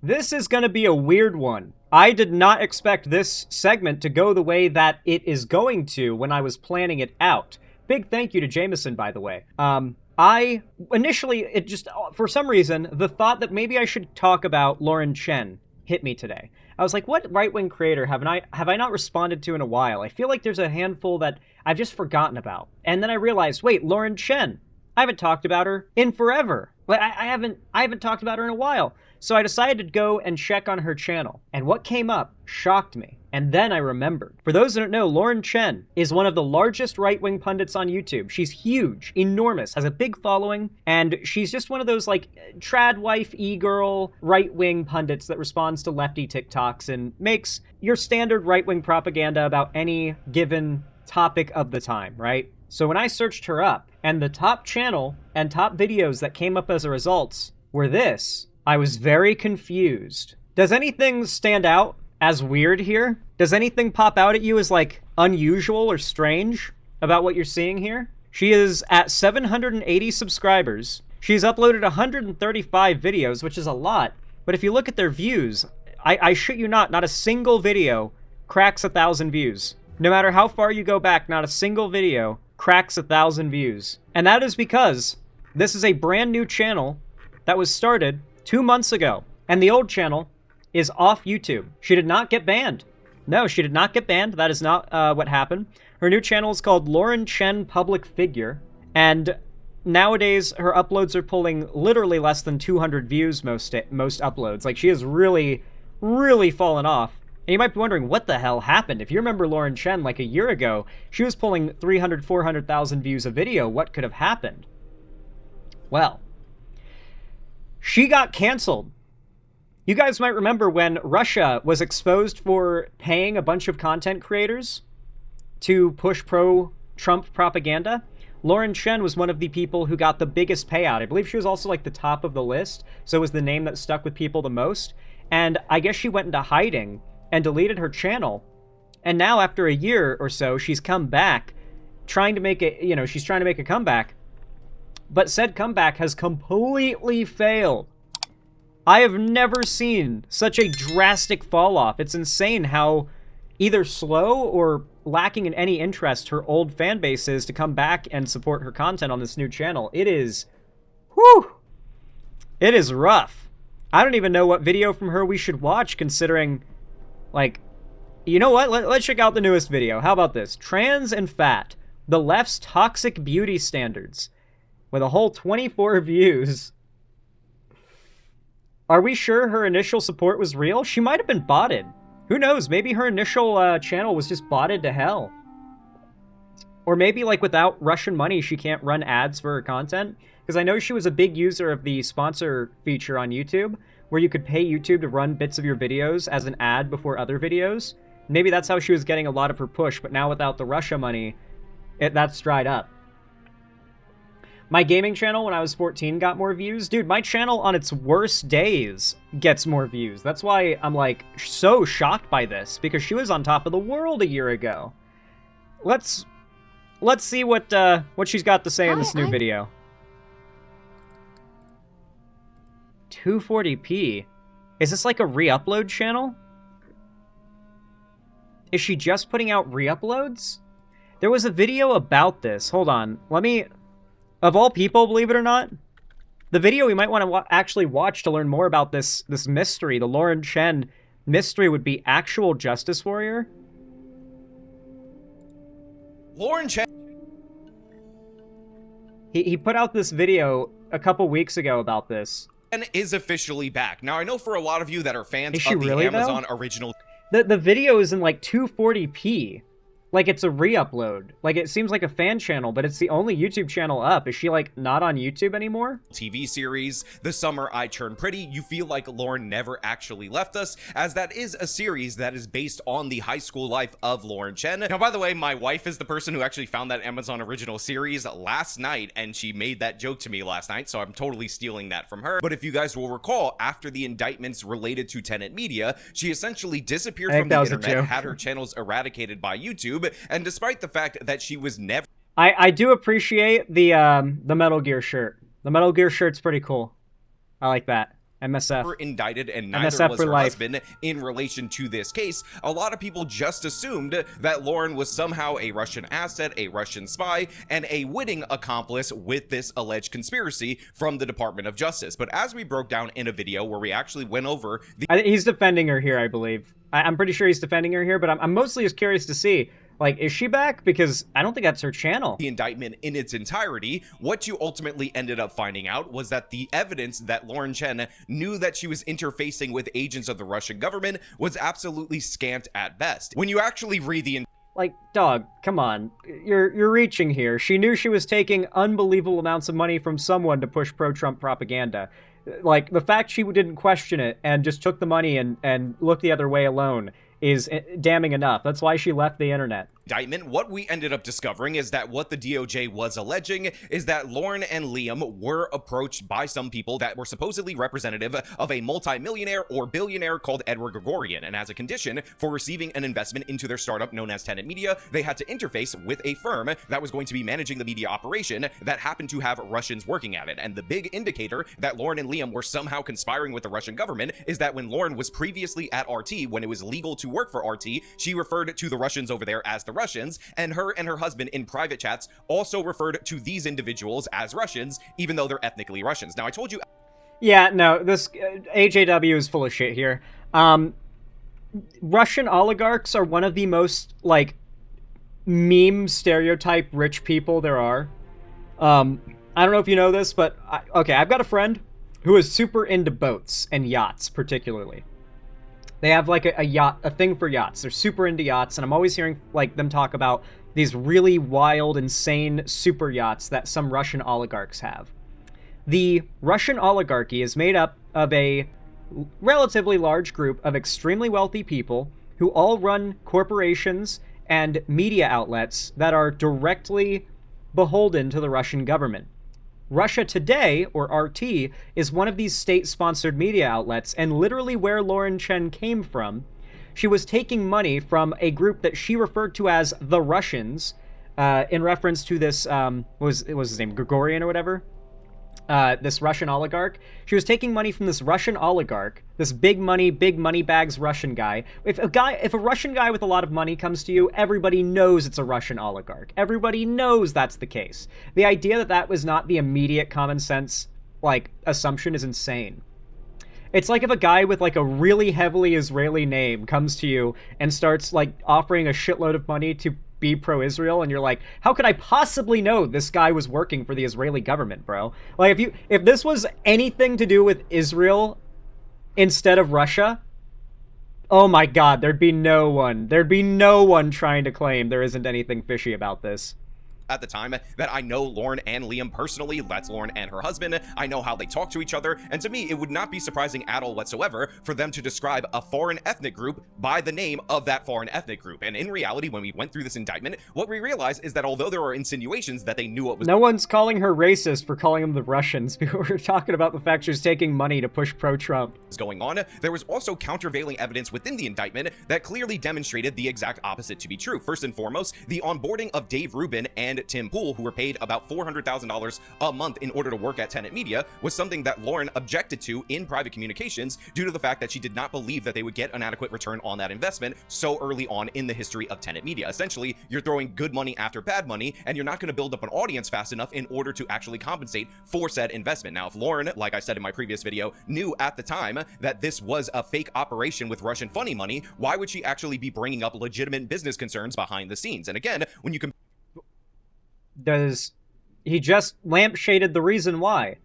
This is going to be a weird one. I did not expect this segment to go the way that it is going to when I was planning it out. Big thank you to Jameson, by the way. I initially, it just, for some reason, the thought that maybe I should talk about Lauren Chen hit me today. I was like, what right-wing creator have I not responded to in a while? I feel like there's a handful that I've just forgotten about. And then I realized, wait, Lauren Chen. I haven't talked about her in forever. Like I haven't talked about her in a while. So I decided to go and check on her channel. And what came up shocked me. And then I remembered. For those that don't know, Lauren Chen is one of the largest right-wing pundits on YouTube. She's huge, enormous, has a big following, and she's just one of those like trad wife, e-girl, right-wing pundits that responds to lefty TikToks and makes your standard right-wing propaganda about any given topic of the time, right? So when I searched her up, and the top channel and top videos that came up as a result were this, I was very confused. Does anything stand out as weird here? Does anything pop out at you as like unusual or strange about what you're seeing here? She is at 780 subscribers. She's uploaded 135 videos, which is a lot. But if you look at their views, I shit you not a single video cracks 1,000 views. No matter how far you go back, not a single video cracks 1,000 views. And that is because this is a brand new channel that was started 2 months ago. And the old channel is off YouTube. She did not get banned. No, she did not get banned. That is not what happened. Her new channel is called Lauren Chen Public Figure. And nowadays, her uploads are pulling literally less than 200 views most uploads. Like, she has really, really fallen off. And you might be wondering, what the hell happened? If you remember Lauren Chen like a year ago, she was pulling 300, 400,000 views a video. What could have happened? Well, she got canceled. You guys might remember when Russia was exposed for paying a bunch of content creators to push pro-Trump propaganda. Lauren Chen was one of the people who got the biggest payout. I believe she was also like the top of the list, so it was the name that stuck with people the most. And I guess she went into hiding and deleted her channel. And now after a year or so, she's come back trying to make a, she's trying to make a comeback. But said comeback has completely failed. I have never seen such a drastic fall off. It's insane how either slow or lacking in any interest her old fan base is to come back and support her content on this new channel. It is, whew, it is rough. I don't even know what video from her we should watch, considering, like, you know what? Let's check out the newest video. How about this? Trans and Fat, the left's toxic beauty standards, with a whole 24 views. Are we sure her initial support was real? She might have been botted. Who knows? Maybe her initial channel was just botted to hell. Or maybe, like, without Russian money, she can't run ads for her content. Because I know she was a big user of the sponsor feature on YouTube, where you could pay YouTube to run bits of your videos as an ad before other videos. Maybe that's how she was getting a lot of her push, but now without the Russia money, that's dried up. My gaming channel when I was 14 got more views. Dude, my channel on its worst days gets more views. That's why I'm, like, so shocked by this, because she was on top of the world a year ago. Let's see what she's got to say in this new video. 240p. Is this like a re-upload channel? Is she just putting out re-uploads? There was a video about this. Hold on. Let me... Of all people, believe it or not, the video we might want to actually watch to learn more about this mystery, the Lauren Chen mystery, would be Actual Justice Warrior. Lauren Chen. He put out this video a couple weeks ago about this. Is officially back. Now, I know for a lot of you that are fans Is she of the really, Amazon though? original... The video is in like 240p. Like, it's a re-upload. Like, it seems like a fan channel, but it's the only YouTube channel up. Is she, like, not on YouTube anymore? TV series, The Summer I Turned Pretty, you feel like Lauren never actually left us, as that is a series that is based on the high school life of Lauren Chen. Now, by the way, my wife is the person who actually found that Amazon original series last night, and she made that joke to me last night, so I'm totally stealing that from her. But if you guys will recall, after the indictments related to Tenet Media, she essentially disappeared from the internet, had her channels eradicated by YouTube, and despite the fact that she was never... I do appreciate the Metal Gear shirt. The Metal Gear shirt's pretty cool. I like that. MSF. were indicted, and neither MSF was for her life. husband in relation to this case. A lot of people just assumed that Lauren was somehow a Russian asset, a Russian spy, and a witting accomplice with this alleged conspiracy from the Department of Justice. But as we broke down in a video where we actually went over he's defending her here, I believe. I'm pretty sure he's defending her here, but I'm mostly just curious to see, like, is she back? Because I don't think that's her channel. The indictment in its entirety, what you ultimately ended up finding out was that the evidence that Lauren Chen knew that she was interfacing with agents of the Russian government was absolutely scant at best. When you actually read the like, dog, come on. You're reaching here. She knew she was taking unbelievable amounts of money from someone to push pro-Trump propaganda. Like, the fact she didn't question it and just took the money and looked the other way alone is damning enough. That's why she left the internet. Indictment, what we ended up discovering is that what the DOJ was alleging is that Lauren and Liam were approached by some people that were supposedly representative of a multimillionaire or billionaire called Edward Gregorian, and as a condition for receiving an investment into their startup known as Tenet Media, they had to interface with a firm that was going to be managing the media operation that happened to have Russians working at it. And the big indicator that Lauren and Liam were somehow conspiring with the Russian government is that when Lauren was previously at RT, when it was legal to work for RT, she referred to the Russians over there as the Russians, and her husband in private chats also referred to these individuals as Russians, even though they're ethnically Russians. Now, I told you... Yeah, no, this AJW is full of shit here. Russian oligarchs are one of the most, like, meme stereotype rich people there are. I don't know if you know this, but, okay, I've got a friend who is super into boats and yachts, particularly. They have, like, a thing for yachts. They're super into yachts, and I'm always hearing, like, them talk about these really wild, insane super yachts that some Russian oligarchs have. The Russian oligarchy is made up of a relatively large group of extremely wealthy people who all run corporations and media outlets that are directly beholden to the Russian government. Russia Today, or RT, is one of these state-sponsored media outlets, and literally where Lauren Chen came from. She was taking money from a group that she referred to as the Russians, in reference to this, what was his name, Gregorian or whatever? This Russian oligarch. She was taking money from this Russian oligarch, this big money bags Russian guy. If a Russian guy with a lot of money comes to you, everybody knows it's a Russian oligarch. Everybody knows that's the case. The idea that that was not the immediate common sense, like, assumption is insane. It's like if a guy with, like, a really heavily Israeli name comes to you and starts, like, offering a shitload of money to be pro-Israel, and you're like, how could I possibly know this guy was working for the Israeli government, bro? Like, if this was anything to do with Israel instead of Russia, oh my god, there'd be no one trying to claim there isn't anything fishy about this. At the time that I know Lauren and Liam personally. That's Lauren and her husband. I know how they talk to each other, and to me, it would not be surprising at all whatsoever for them to describe a foreign ethnic group by the name of that foreign ethnic group. And in reality, when we went through this indictment, what we realized is that although there are insinuations that they knew what was— No one's calling her racist for calling them the Russians. We're talking about the fact she's taking money to push pro-Trump. Going on, there was also countervailing evidence within the indictment that clearly demonstrated the exact opposite to be true. First and foremost, the onboarding of Dave Rubin and Tim Pool, who were paid about $400,000 a month in order to work at Tenet Media, was something that Lauren objected to in private communications due to the fact that she did not believe that they would get an adequate return on that investment so early on in the history of Tenet Media. Essentially, you're throwing good money after bad money, and you're not going to build up an audience fast enough in order to actually compensate for said investment. Now, if Lauren, like I said in my previous video, knew at the time that this was a fake operation with Russian funny money, why would she actually be bringing up legitimate business concerns behind the scenes? And again, when you can— Does he just lampshaded the reason why?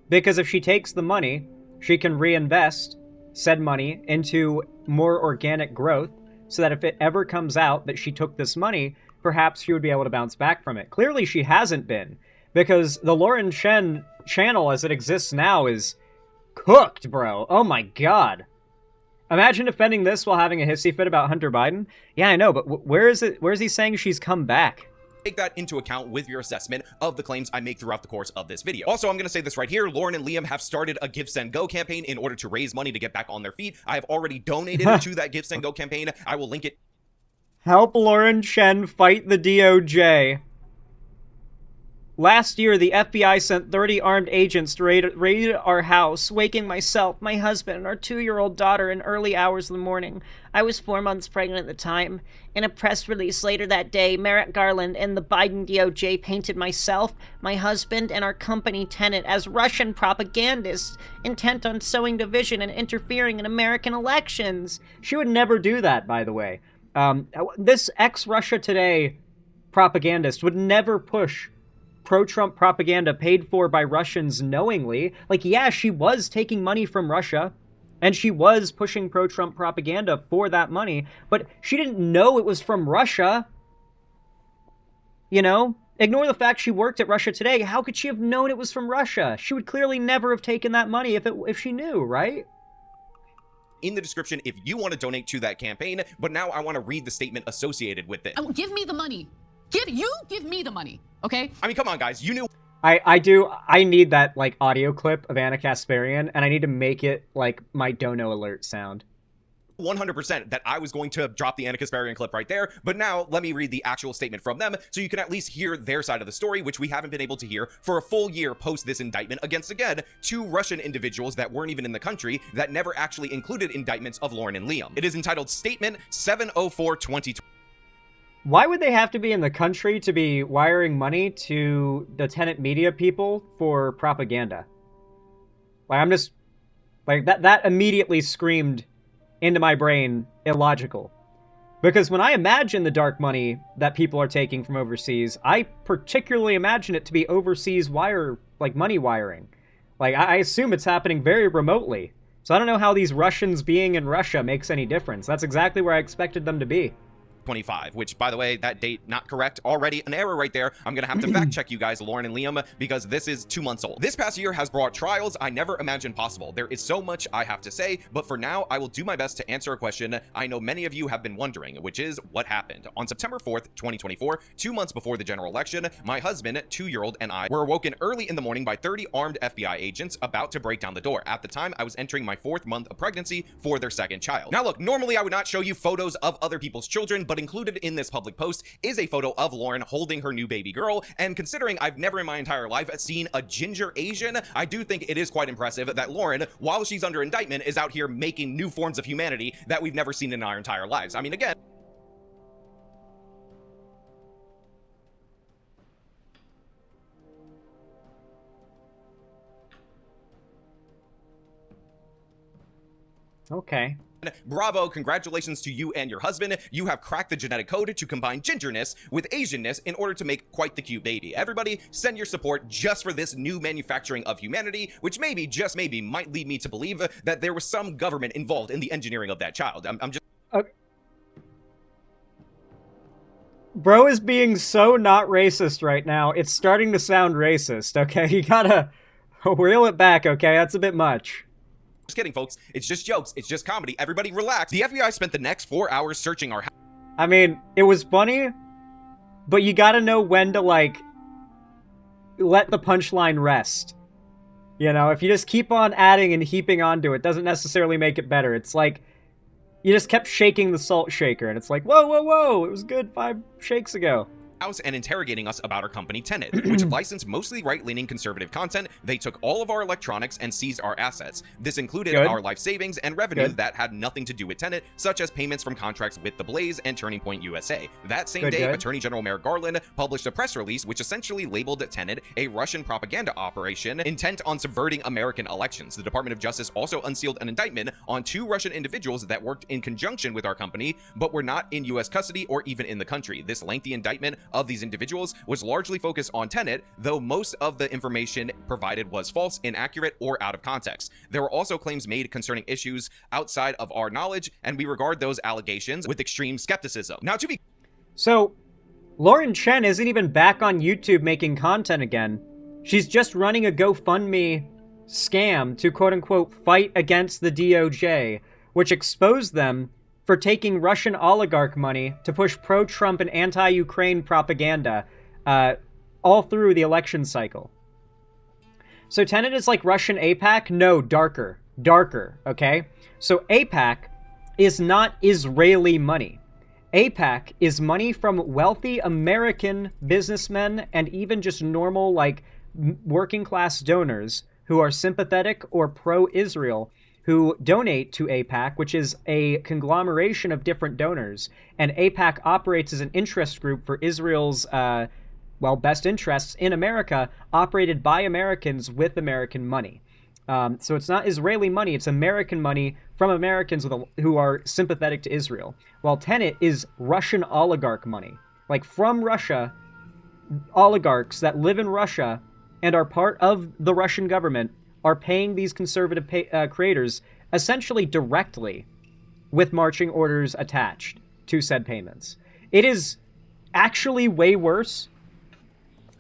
Because if she takes the money, she can reinvest said money into more organic growth, so that if it ever comes out that she took this money, perhaps she would be able to bounce back from it. Clearly she hasn't been, because the Lauren Chen channel as it exists now is cooked, bro. Oh my god. Imagine defending this while having a hissy fit about Hunter Biden. Yeah, I know, but where is he saying she's come back? Take that into account with your assessment of the claims I make throughout the course of this video. Also, I'm going to say this right here. Lauren and Liam have started a Give, Send, Go campaign in order to raise money to get back on their feet. I have already donated to that Give, Send, Go campaign. I will link it. Help Lauren Chen fight the DOJ. Last year, the FBI sent 30 armed agents to raid our house, waking myself, my husband, and our 2-year-old daughter in early hours of the morning. I was 4 months pregnant at the time. In a press release later that day, Merrick Garland and the Biden DOJ painted myself, my husband, and our company tenant as Russian propagandists intent on sowing division and interfering in American elections. She would never do that, by the way. This ex-Russia Today propagandist would never push pro-Trump propaganda paid for by Russians knowingly. Like, yeah, she was taking money from Russia, and she was pushing pro-Trump propaganda for that money, but she didn't know it was from Russia. You know? Ignore the fact she worked at Russia Today. How could she have known it was from Russia? She would clearly never have taken that money if she knew, right? In the description if you want to donate to that campaign, but now I want to read the statement associated with it. Oh, give me the money. Give me the money, okay? I mean, come on, guys. You knew. I need that, like, audio clip of Anna Kasparian, and I need to make it, like, my dono alert sound. 100% that I was going to drop the Anna Kasparian clip right there, but now let me read the actual statement from them so you can at least hear their side of the story, which we haven't been able to hear for a full year post this indictment against, again, 2 Russian individuals that weren't even in the country that never actually included indictments of Lauren and Liam. It is entitled Statement 704-2020. Why would they have to be in the country to be wiring money to the tenant media people for propaganda? Like, I'm just... Like, that immediately screamed into my brain illogical. Because when I imagine the dark money that people are taking from overseas, I particularly imagine it to be overseas money wiring. Like, I assume it's happening very remotely. So I don't know how these Russians being in Russia makes any difference. That's exactly where I expected them to be. 25, which, by the way, that date not correct, already an error right there. I'm gonna have to fact check you guys, Lauren and Liam, because this is 2 months old. This past year has brought trials I never imagined possible. There is so much I have to say, but for now I will do my best to answer a question I know many of you have been wondering, which is what happened. On September 4th, 2024, 2 months before the general election, my husband, 2-year-old, and I were awoken early in the morning by 30 armed FBI agents about to break down the door. At the time, I was entering my 4th month of pregnancy for their 2nd child. Now look, normally I would not show you photos of other people's children, but included in this public post is a photo of Lauren holding her new baby girl, and considering I've never in my entire life seen a ginger Asian, I do think it is quite impressive that Lauren, while she's under indictment, is out here making new forms of humanity that we've never seen in our entire lives. I mean, again... Okay. Bravo, congratulations to you and your husband. You have cracked the genetic code to combine gingerness with Asianness in order to make quite the cute baby. Everybody, send your support just for this new manufacturing of humanity, which maybe, just maybe, might lead me to believe that there was some government involved in the engineering of that child. I'm just... Bro is being so not racist right now. It's starting to sound racist, okay? You gotta reel it back, okay? That's a bit much. Just kidding, folks. It's just jokes. It's just comedy. Everybody relax. The FBI spent the next 4 hours searching our house. I mean, it was funny, but you gotta know when to, like, let the punchline rest. You know, if you just keep on adding and heaping onto it, doesn't necessarily make it better. It's like, you just kept shaking the salt shaker, and it's like, whoa, whoa, whoa, it was good 5 shakes ago. And interrogating us about our company Tenet, which licensed mostly right-leaning conservative content. They took all of our electronics and seized our assets. This included our life savings and revenue that had nothing to do with Tenet, such as payments from contracts with The Blaze and Turning Point USA. That same day, Attorney General Merrick Garland published a press release which essentially labeled Tenet a Russian propaganda operation intent on subverting American elections. The Department of Justice also unsealed an indictment on 2 Russian individuals that worked in conjunction with our company, but were not in U.S. custody or even in the country. This lengthy indictment of these individuals was largely focused on Tenet, though most of the information provided was false, inaccurate, or out of context. There were also claims made concerning issues outside of our knowledge, and we regard those allegations with extreme skepticism. Now, So, Lauren Chen isn't even back on YouTube making content again. She's just running a GoFundMe scam to quote-unquote fight against the DOJ, which exposed them for taking Russian oligarch money to push pro-Trump and anti-Ukraine propaganda all through the election cycle. So Tenet is like Russian AIPAC? No, darker, okay? So AIPAC is not Israeli money. AIPAC is money from wealthy American businessmen and even just normal, like, working class donors who are sympathetic or pro-Israel, who donate to AIPAC, which is a conglomeration of different donors. And AIPAC operates as an interest group for Israel's, best interests in America, operated by Americans with American money. So it's not Israeli money, it's American money from Americans who are sympathetic to Israel. While Tenet is Russian oligarch money. Like, from Russia, oligarchs that live in Russia and are part of the Russian government are paying these conservative creators essentially directly with marching orders attached to said payments. It is actually way worse.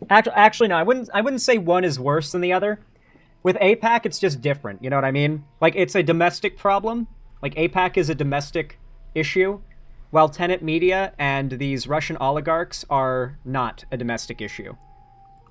Actually, no, I wouldn't say one is worse than the other. With AIPAC, it's just different, you know what I mean? Like, it's a domestic problem. Like, AIPAC is a domestic issue, while Tenet Media and these Russian oligarchs are not a domestic issue.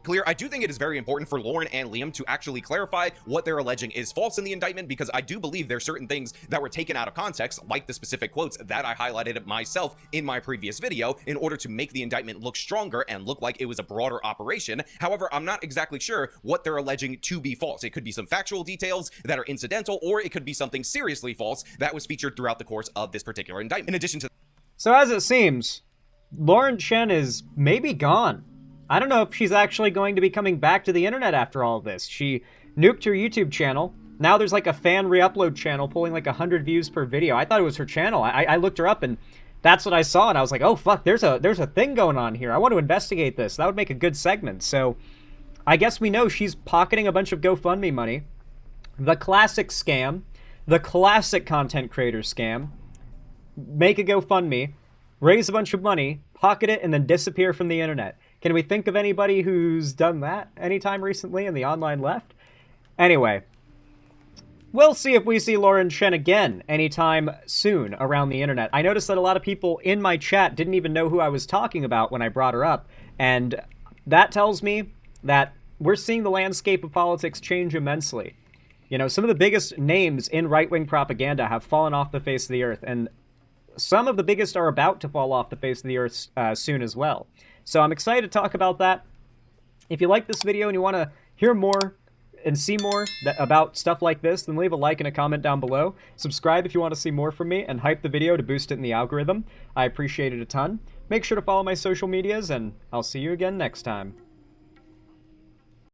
Clear, I do think it is very important for Lauren and Liam to actually clarify what they're alleging is false in the indictment, because I do believe there's certain things that were taken out of context, like the specific quotes that I highlighted myself in my previous video, in order to make the indictment look stronger and look like it was a broader operation. However, I'm not exactly sure what they're alleging to be false. It could be some factual details that are incidental, or it could be something seriously false that was featured throughout the course of this particular indictment. In addition to... So as it seems, Lauren Chen is maybe gone. I don't know if she's actually going to be coming back to the internet after all of this. She nuked her YouTube channel. Now there's like a fan re-upload channel pulling like 100 views per video. I thought it was her channel. I looked her up and that's what I saw, and I was like, oh fuck, there's a thing going on here. I want to investigate this. That would make a good segment. So I guess we know she's pocketing a bunch of GoFundMe money. The classic scam. The classic content creator scam. Make a GoFundMe, raise a bunch of money, pocket it, and then disappear from the internet. Can we think of anybody who's done that anytime recently in the online left? Anyway, we'll see if we see Lauren Chen again anytime soon around the internet. I noticed that a lot of people in my chat didn't even know who I was talking about when I brought her up, and that tells me that we're seeing the landscape of politics change immensely. You know, some of the biggest names in right-wing propaganda have fallen off the face of the earth, and some of the biggest are about to fall off the face of the earth soon as well. So I'm excited to talk about that. If you like this video and you want to hear more and see more about stuff like this, then leave a like and a comment down below. Subscribe if you want to see more from me, and hype the video to boost it in the algorithm. I appreciate it a ton. Make sure to follow my social medias, and I'll see you again next time.